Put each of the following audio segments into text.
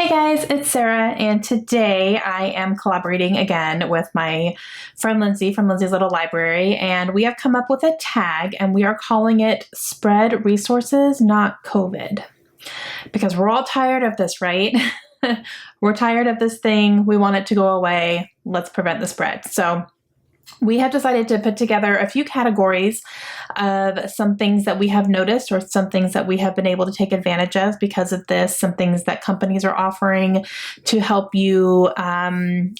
Hey guys, it's Sarah, and today I am collaborating again with my friend Lindsey from Lindsey's Little Library, and we have come up with a tag and we are calling it Spread Resources, Not COVID. Because we're all tired of this, right? We're tired of this thing. We want it to go away. Let's prevent the spread. So we have decided to put together a few categories of some things that we have noticed or some things that we have been able to take advantage of because of this, some things that companies are offering to help you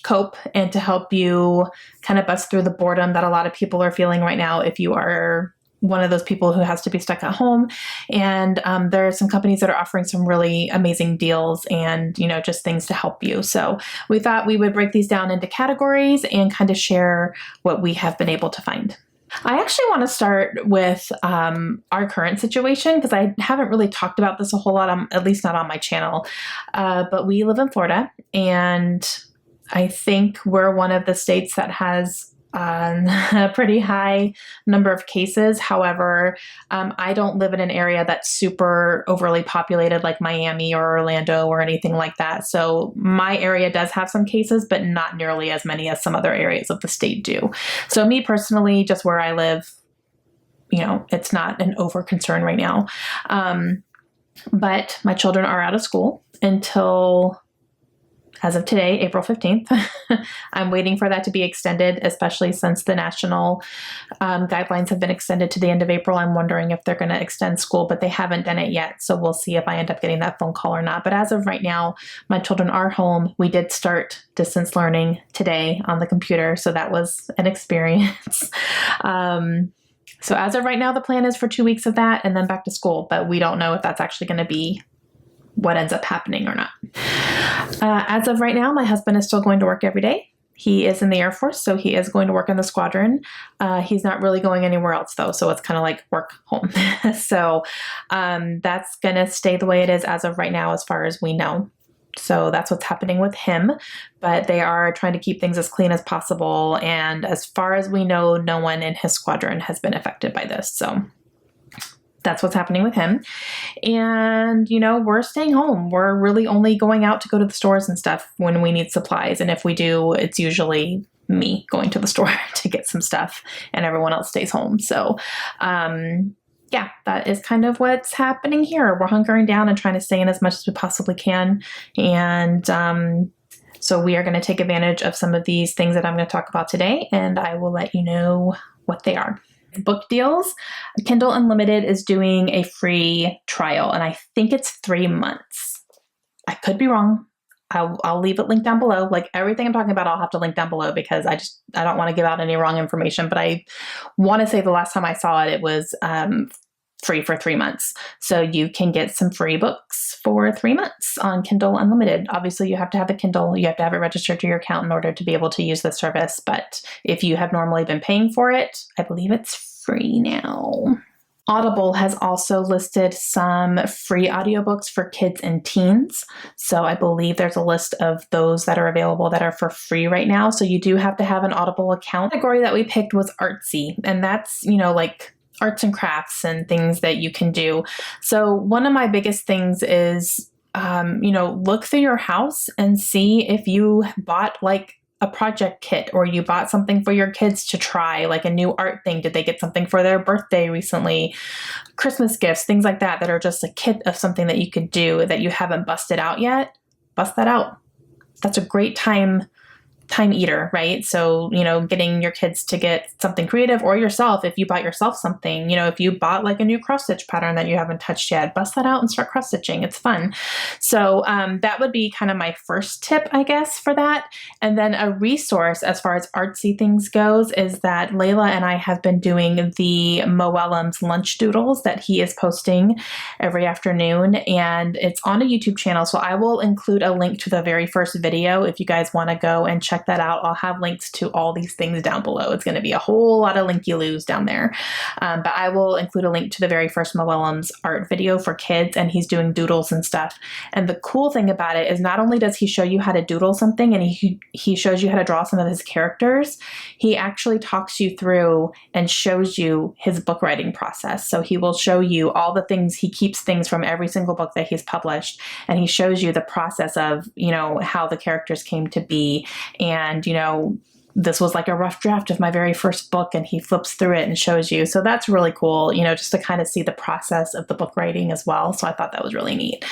cope and to help you kind of bust through the boredom that a lot of people are feeling right now if you are one of those people who has to be stuck at home. And there are some companies that are offering some really amazing deals and, just things to help you. So we thought we would break these down into categories and kind of share what we have been able to find. I actually want to start with our current situation because I haven't really talked about this a whole lot, at least not on my channel. But we live in Florida, and I think we're one of the states that has a pretty high number of cases. However, I don't live in an area that's super overly populated like Miami or Orlando or anything like that. So my area does have some cases, but not nearly as many as some other areas of the state do. So me personally, just where I live, it's not an over concern right now. But my children are out of school until, as of today, April 15th. I'm waiting for that to be extended, especially since the national guidelines have been extended to the end of April. I'm wondering if they're going to extend school, but they haven't done it yet. So we'll see if I end up getting that phone call or not. But as of right now, my children are home. We did start distance learning today on the computer, so that was an experience. So as of right now, the plan is for 2 weeks of that and then back to school, but we don't know if that's actually going to be what ends up happening or not. As of right now, my husband is still going to work every day. He is in the Air Force, so he is going to work in the squadron. He's not really going anywhere else though, so it's kind of like work home. So that's going to stay the way it is as of right now as far as we know. So that's what's happening with him, but they are trying to keep things as clean as possible. And as far as we know, no one in his squadron has been affected by this. So that's what's happening with him. And, we're staying home. We're really only going out to go to the stores and stuff when we need supplies. And if we do, it's usually me going to the store to get some stuff and everyone else stays home. So, yeah, that is kind of what's happening here. We're hunkering down and trying to stay in as much as we possibly can. And, so we are going to take advantage of some of these things that I'm going to talk about today, and I will let you know what they are. Book deals. Kindle Unlimited is doing a free trial, and I think it's 3 months. I could be wrong. I'll leave it linked down below. Like everything I'm talking about, I'll have to link down below because I don't want to give out any wrong information, but I want to say the last time I saw it, it was free for 3 months. So you can get some free books for 3 months on Kindle Unlimited. Obviously, you have to have a Kindle. You have to have it registered to your account in order to be able to use the service. But if you have normally been paying for it, I believe it's free now. Audible has also listed some free audiobooks for kids and teens. So I believe there's a list of those that are available that are for free right now. So you do have to have an Audible account. The category that we picked was Artsy, and that's, like arts and crafts and things that you can do. So one of my biggest things is, look through your house and see if you bought like a project kit or you bought something for your kids to try, like a new art thing. Did they get something for their birthday recently? Christmas gifts, things like that, that are just a kit of something that you could do that you haven't busted out yet. Bust that out. That's a great time eater, right? So, getting your kids to get something creative, or yourself, if you bought yourself something, if you bought like a new cross stitch pattern that you haven't touched yet, bust that out and start cross stitching. It's fun. So that would be kind of my first tip, I guess, for that. And then a resource as far as artsy things goes is that Layla and I have been doing the Moellum's lunch doodles that he is posting every afternoon, and it's on a YouTube channel. So I will include a link to the very first video if you guys want to go and check check that out. I'll have links to all these things down below. It's going to be a whole lot of linky-loos down there. But I will include a link to the very first Moellum's art video for kids, and he's doing doodles and stuff. And the cool thing about it is not only does he show you how to doodle something and he shows you how to draw some of his characters, he actually talks you through and shows you his book writing process. So he will show you all the things, he keeps things from every single book that he's published, and he shows you the process of, you know, how the characters came to be. And, you know, this was like a rough draft of my very first book, and he flips through it and shows you. So that's really cool, you know, just to kind of see the process of the book writing as well. So I thought that was really neat.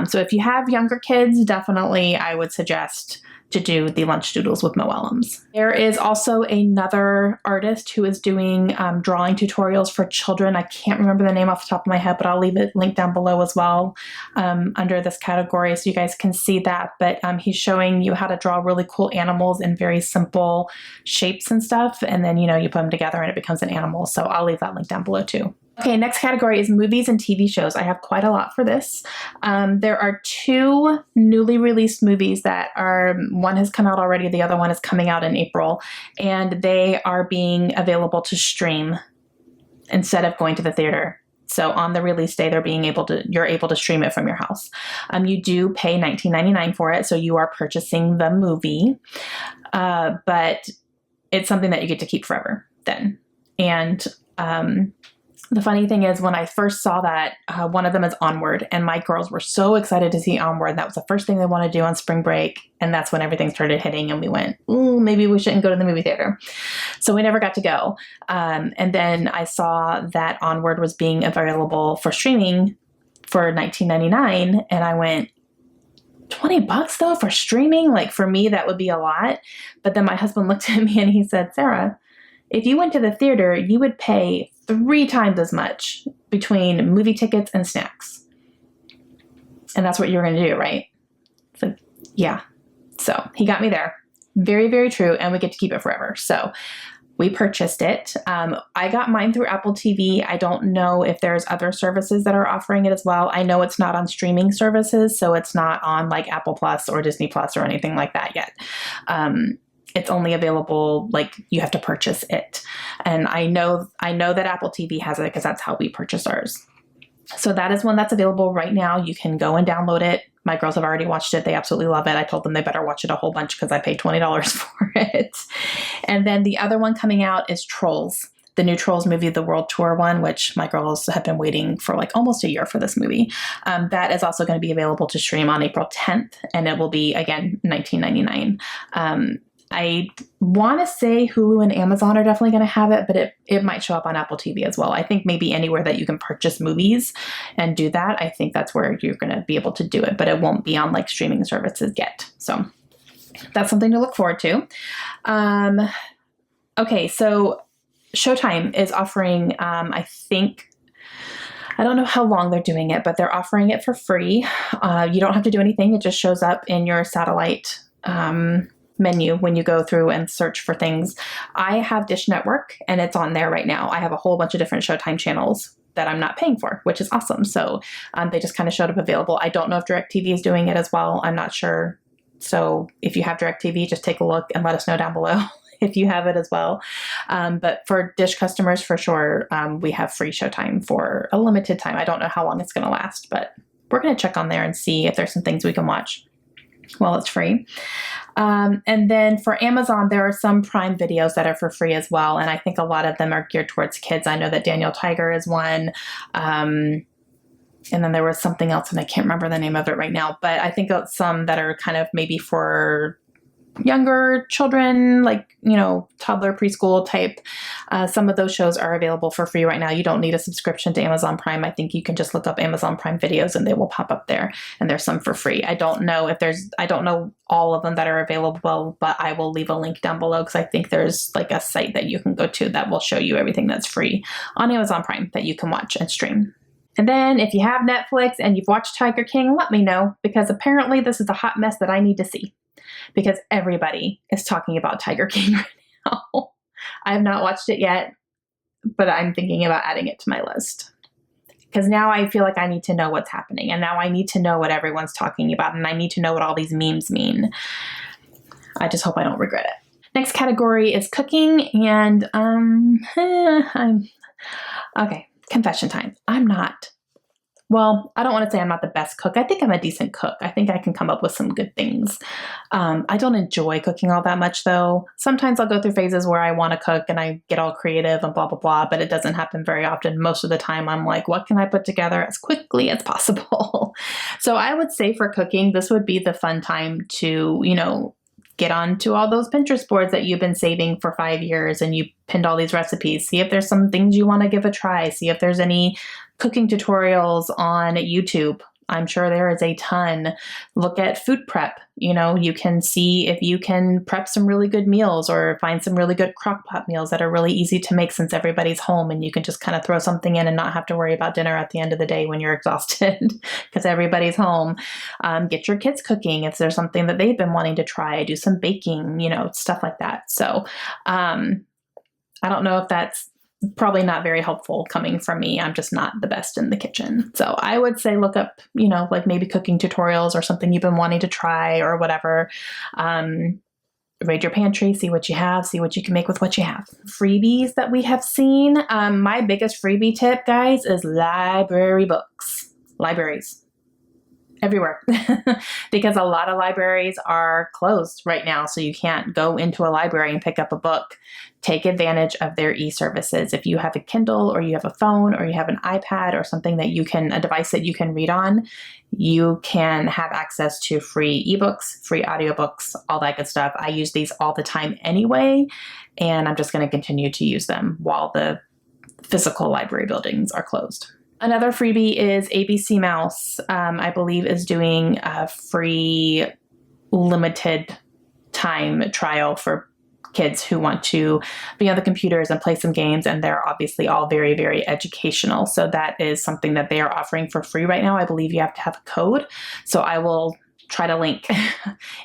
So if you have younger kids, definitely I would suggest to do the lunch doodles with Moellum's. There is also another artist who is doing drawing tutorials for children. I can't remember the name off the top of my head, but I'll leave it linked down below as well under this category so you guys can see that. But he's showing you how to draw really cool animals in very simple shapes and stuff. And then, you know, you put them together and it becomes an animal. So I'll leave that link down below too. Okay, next category is movies and TV shows. I have quite a lot for this. There are 2 newly released movies that are, one has come out already, the other one is coming out in April, and they are being available to stream instead of going to the theater. So on the release day, you're able to stream it from your house. You do pay $19.99 for it, so you are purchasing the movie, but it's something that you get to keep forever then. And the funny thing is, when I first saw that, one of them is Onward, and my girls were so excited to see Onward. That was the first thing they wanted to do on spring break, and that's when everything started hitting, and we went, ooh, maybe we shouldn't go to the movie theater. So we never got to go. And then I saw that Onward was being available for streaming for $19.99, and I went, $20 though for streaming? Like, for me, that would be a lot. But then my husband looked at me and he said, Sarah, if you went to the theater, you would pay 3 times as much between movie tickets and snacks. And that's what you're going to do, right? It's like, yeah. So he got me there. Very, very true. And we get to keep it forever. So we purchased it. I got mine through Apple TV. I don't know if there's other services that are offering it as well. I know it's not on streaming services, so it's not on like Apple Plus or Disney Plus or anything like that yet. It's only available, like, you have to purchase it. And I know that Apple TV has it because that's how we purchased ours. So that is one that's available right now. You can go and download it. My girls have already watched it. They absolutely love it. I told them they better watch it a whole bunch because I paid $20 for it. And then the other one coming out is Trolls, the new Trolls movie, the World Tour one, which my girls have been waiting for like almost a year for this movie. That is also going to be available to stream on April 10th, and it will be, again, $19.99. I want to say Hulu and Amazon are definitely going to have it, but it might show up on Apple TV as well. I think maybe anywhere that you can purchase movies and do that, I think that's where you're going to be able to do it, but it won't be on like streaming services yet. So that's something to look forward to. Okay, so Showtime is offering, I don't know how long they're doing it, but they're offering it for free. You don't have to do anything. It just shows up in your satellite menu when you go through and search for things. I have Dish Network, and it's on there right now. I have a whole bunch of different Showtime channels that I'm not paying for, which is awesome. So they just kind of showed up available. I don't know if DirecTV is doing it as well. I'm not sure. So if you have DirecTV, just take a look and let us know down below if you have it as well. But for Dish customers, for sure, we have free Showtime for a limited time. I don't know how long it's going to last, but we're going to check on there and see if there's some things we can watch while it's free. And then for Amazon, there are some Prime videos that are for free as well. And I think a lot of them are geared towards kids. I know that Daniel Tiger is one. And then there was something else, and I can't remember the name of it right now, but I think some that are kind of maybe for younger children, like, you know, toddler, preschool type. Some of those shows are available for free right now. You don't need a subscription to Amazon Prime. I think you can just look up Amazon Prime videos and they will pop up there, and there's some for free. I don't know all of them that are available, but I will leave a link down below because I think there's like a site that you can go to that will show you everything that's free on Amazon Prime that you can watch and stream. And then if you have Netflix and you've watched Tiger King, let me know, because apparently this is a hot mess that I need to see, because everybody is talking about Tiger King right now. I have not watched it yet, but I'm thinking about adding it to my list, because now I feel like I need to know what's happening, and now I need to know what everyone's talking about, and I need to know what all these memes mean. I just hope I don't regret it. Next category is cooking, and okay, confession time. I don't want to say I'm not the best cook. I think I'm a decent cook. I think I can come up with some good things. I don't enjoy cooking all that much, though. Sometimes I'll go through phases where I want to cook and I get all creative and blah, blah, blah, but it doesn't happen very often. Most of the time I'm like, what can I put together as quickly as possible? So I would say for cooking, this would be the fun time to, get onto all those Pinterest boards that you've been saving for 5 years and you pinned all these recipes. See if there's some things you want to give a try. See if there's any cooking tutorials on YouTube. I'm sure there is a ton. Look at food prep. You can see if you can prep some really good meals or find some really good crock pot meals that are really easy to make since everybody's home and you can just kind of throw something in and not have to worry about dinner at the end of the day when you're exhausted because everybody's home. Get your kids cooking if there's something that they've been wanting to try. Do some baking, stuff like that. So I don't know if that's probably not very helpful coming from me. I'm just not the best in the kitchen. So I would say look up, like maybe cooking tutorials or something you've been wanting to try or whatever. Raid your pantry, see what you have, see what you can make with what you have. Freebies that we have seen. My biggest freebie tip, guys, is library books. Libraries. Everywhere. Because a lot of libraries are closed right now, so you can't go into a library and pick up a book. Take advantage of their e-services. If you have a Kindle or you have a phone or you have an iPad or something a device that you can read on, you can have access to free ebooks, free audiobooks, all that good stuff. I use these all the time anyway, and I'm just going to continue to use them while the physical library buildings are closed. Another freebie is ABC Mouse, I believe is doing a free limited time trial for kids who want to be on the computers and play some games, and they're obviously all very, very educational. So that is something that they are offering for free right now. I believe you have to have a code. So I will try to link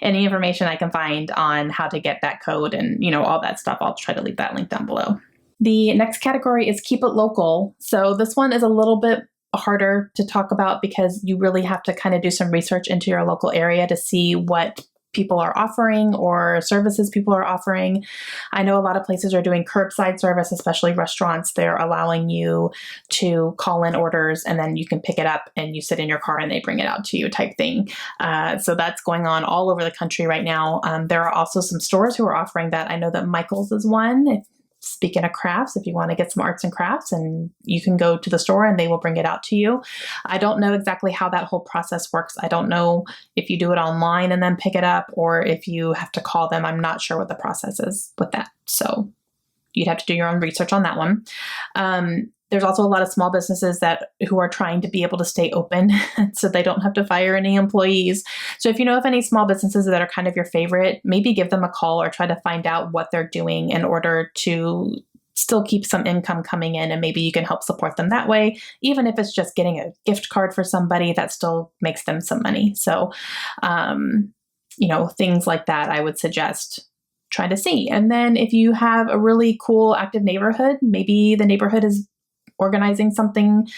any information I can find on how to get that code and, all that stuff. I'll try to leave that link down below. The next category is keep it local. So this one is a little bit harder to talk about because you really have to kind of do some research into your local area to see what people are offering or services people are offering. I know a lot of places are doing curbside service, especially restaurants. They're allowing you to call in orders and then you can pick it up and you sit in your car and they bring it out to you type thing. So that's going on all over the country right now. There are also some stores who are offering that. I know that Michael's is one. Speaking of crafts, if you want to get some arts and crafts, and you can go to the store and they will bring it out to you. I don't know exactly how that whole process works. I don't know if you do it online and then pick it up or if you have to call them. I'm not sure what the process is with that. So you'd have to do your own research on that one. There's also a lot of small businesses who are trying to be able to stay open so they don't have to fire any employees. So if you know of any small businesses that are kind of your favorite, maybe give them a call or try to find out what they're doing in order to still keep some income coming in, and maybe you can help support them that way. Even if it's just getting a gift card for somebody, that still makes them some money. So, things like that, I would suggest try to see. And then if you have a really cool active neighborhood, maybe the neighborhood is organizing something.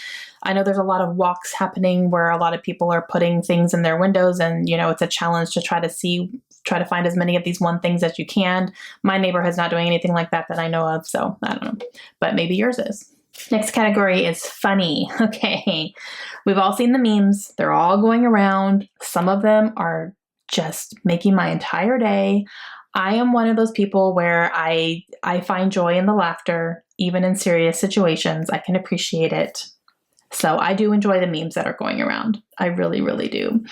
I know there's a lot of walks happening where a lot of people are putting things in their windows and, it's a challenge to try to find as many of these one things as you can. My neighborhood's not doing anything like that I know of, so I don't know, but maybe yours is. Next category is funny. Okay. We've all seen the memes. They're all going around. Some of them are just making my entire day. I am one of those people where I find joy in the laughter, even in serious situations. I can appreciate it. So I do enjoy the memes that are going around. I really, really do.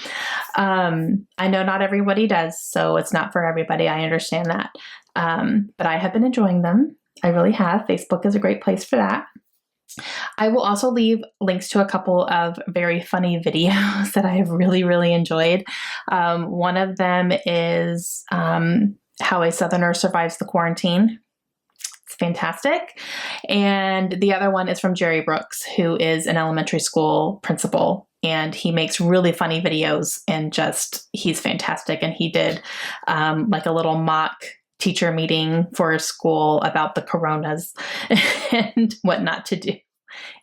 I know not everybody does, so it's not for everybody. I understand that. But I have been enjoying them. I really have. Facebook is a great place for that. I will also leave links to a couple of very funny videos that I have really, really enjoyed. One of them is how a Southerner survives the quarantine. It's fantastic. And the other one is from Jerry Brooks, who is an elementary school principal. And he makes really funny videos and he's fantastic. And he did like a little mock teacher meeting for his school about the coronas and what not to do.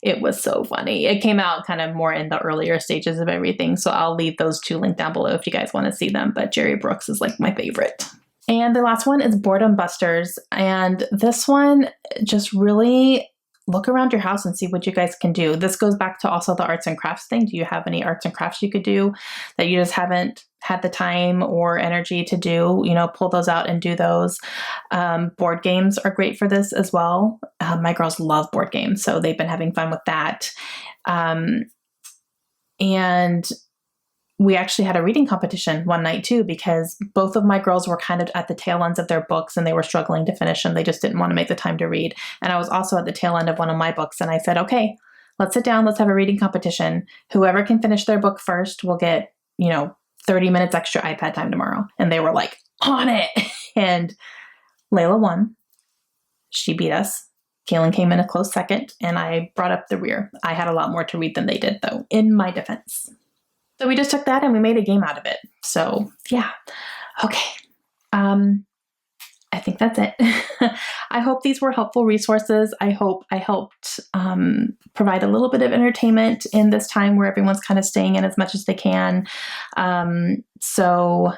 It was so funny. It came out kind of more in the earlier stages of everything. So I'll leave those two linked down below if you guys want to see them. But Jerry Brooks is like my favorite. And the last one is Boredom Busters. And this one, just really look around your house and see what you guys can do. This goes back to also the arts and crafts thing. Do you have any arts and crafts you could do that you just haven't had the time or energy to do? You know, pull those out and do those. Board games are great for this as well. My girls love board games, so they've been having fun with that. And we actually had a reading competition one night too, because both of my girls were kind of at the tail ends of their books and they were struggling to finish them. They just didn't want to make the time to read. And I was also at the tail end of one of my books. And I said, okay, let's sit down. Let's have a reading competition. Whoever can finish their book first will get, 30 minutes extra iPad time tomorrow. And they were like, on it. And Layla won. She beat us. Kaylin came in a close second and I brought up the rear. I had a lot more to read than they did though, in my defense. So we just took that and we made a game out of it. So yeah. Okay. I think that's it. I hope these were helpful resources. I hope I helped provide a little bit of entertainment in this time where everyone's kind of staying in as much as they can. So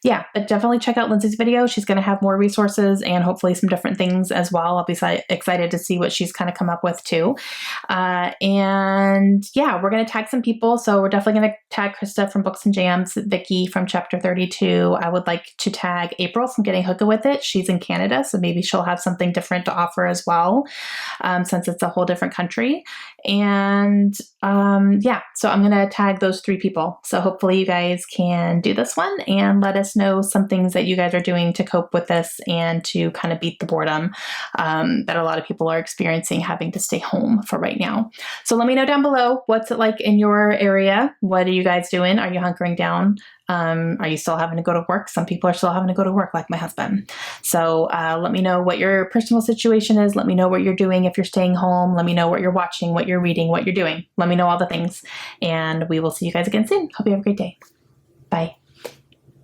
yeah, but definitely check out Lindsey's video. She's going to have more resources and hopefully some different things as well. I'll be excited to see what she's kind of come up with too. And yeah, we're going to tag some people. So we're definitely going to tag Krista from Books and Jams, Vicky from Chapter 32. I would like to tag April from Getting Hookah With It. She's in Canada, so maybe she'll have something different to offer as well, since it's a whole different country. And yeah, so I'm going to tag those 3 people. So hopefully you guys can do this one and let us know some things that you guys are doing to cope with this and to kind of beat the boredom that a lot of people are experiencing having to stay home for right now. So let me know down below, what's it like in your area? What are you guys doing? Are you hunkering down? Are you still having to go to work? Some people are still having to go to work, like my husband. So let me know what your personal situation is. Let me know what you're doing if you're staying home. Let me know what you're watching, what you're reading, what you're doing. Let me know all the things. And we will see you guys again soon. Hope you have a great day. Bye.